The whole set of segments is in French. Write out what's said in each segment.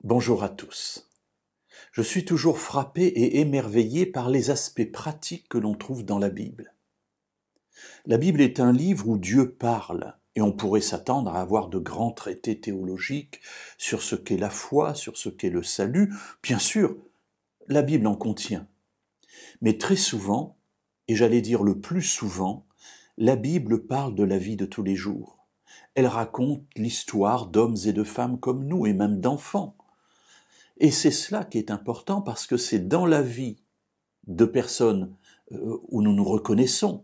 Bonjour à tous. Je suis toujours frappé et émerveillé par les aspects pratiques que l'on trouve dans la Bible. La Bible est un livre où Dieu parle, et on pourrait s'attendre à avoir de grands traités théologiques sur ce qu'est la foi, sur ce qu'est le salut. Bien sûr, la Bible en contient. Mais très souvent, et j'allais dire le plus souvent, la Bible parle de la vie de tous les jours. Elle raconte l'histoire d'hommes et de femmes comme nous, et même d'enfants. Et c'est cela qui est important parce que c'est dans la vie de personnes où nous nous reconnaissons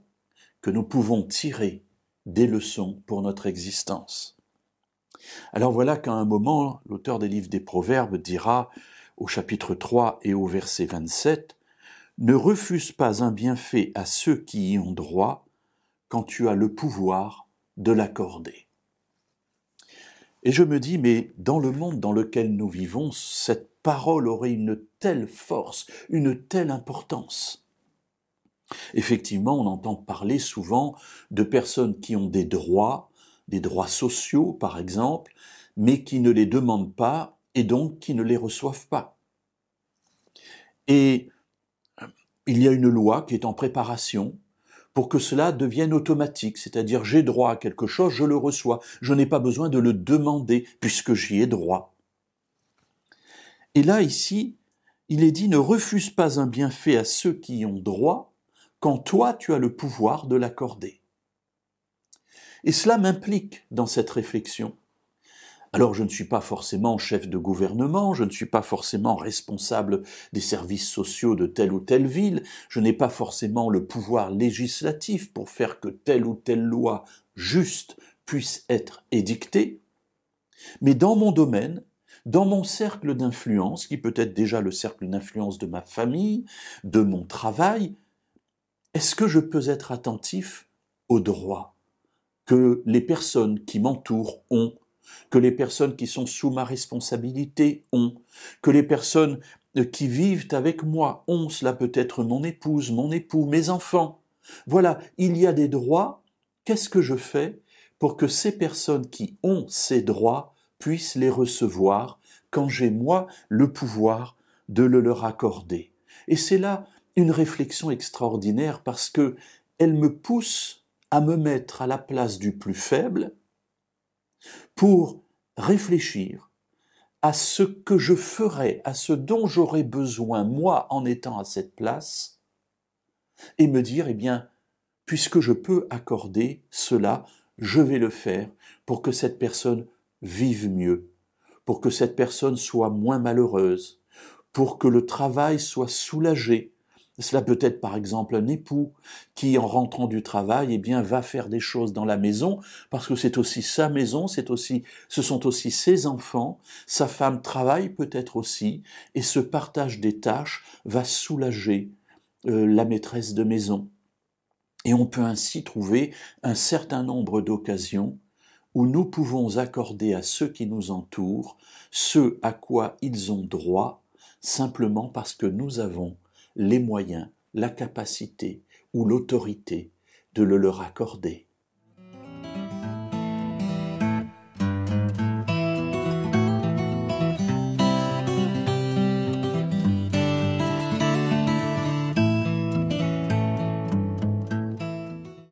que nous pouvons tirer des leçons pour notre existence. Alors voilà qu'à un moment, l'auteur des livres des Proverbes dira au chapitre 3 et au verset 27, « Ne refuse pas un bienfait à ceux qui y ont droit quand tu as le pouvoir de l'accorder. » Et je me dis, mais dans le monde dans lequel nous vivons, cette parole aurait une telle force, une telle importance. Effectivement, on entend parler souvent de personnes qui ont des droits sociaux par exemple, mais qui ne les demandent pas et donc qui ne les reçoivent pas. Et il y a une loi qui est en préparation pour que cela devienne automatique, c'est-à-dire j'ai droit à quelque chose, je le reçois, je n'ai pas besoin de le demander puisque j'y ai droit. Et là, ici, il est dit « Ne refuse pas un bienfait à ceux qui y ont droit quand toi tu as le pouvoir de l'accorder. » Et cela m'implique dans cette réflexion. Alors je ne suis pas forcément chef de gouvernement, je ne suis pas forcément responsable des services sociaux de telle ou telle ville, je n'ai pas forcément le pouvoir législatif pour faire que telle ou telle loi juste puisse être édictée, mais dans mon domaine, dans mon cercle d'influence, qui peut être déjà le cercle d'influence de ma famille, de mon travail, est-ce que je peux être attentif aux droits que les personnes qui m'entourent ont, que les personnes qui sont sous ma responsabilité ont, que les personnes qui vivent avec moi ont, cela peut être mon épouse, mon époux, mes enfants. Voilà, il y a des droits, qu'est-ce que je fais pour que ces personnes qui ont ces droits puissent les recevoir quand j'ai moi le pouvoir de le leur accorder. Et c'est là une réflexion extraordinaire parce que elle me pousse à me mettre à la place du plus faible pour réfléchir à ce que je ferais, à ce dont j'aurais besoin, moi, en étant à cette place, et me dire, eh bien, puisque je peux accorder cela, je vais le faire pour que cette personne vive mieux, pour que cette personne soit moins malheureuse, pour que le travail soit soulagé. Cela peut être par exemple un époux qui, en rentrant du travail, eh bien, va faire des choses dans la maison parce que c'est aussi sa maison, ce sont aussi ses enfants, sa femme travaille peut-être aussi et ce partage des tâches va soulager la maîtresse de maison. Et on peut ainsi trouver un certain nombre d'occasions où nous pouvons accorder à ceux qui nous entourent ce à quoi ils ont droit simplement parce que nous avons les moyens, la capacité ou l'autorité de le leur accorder.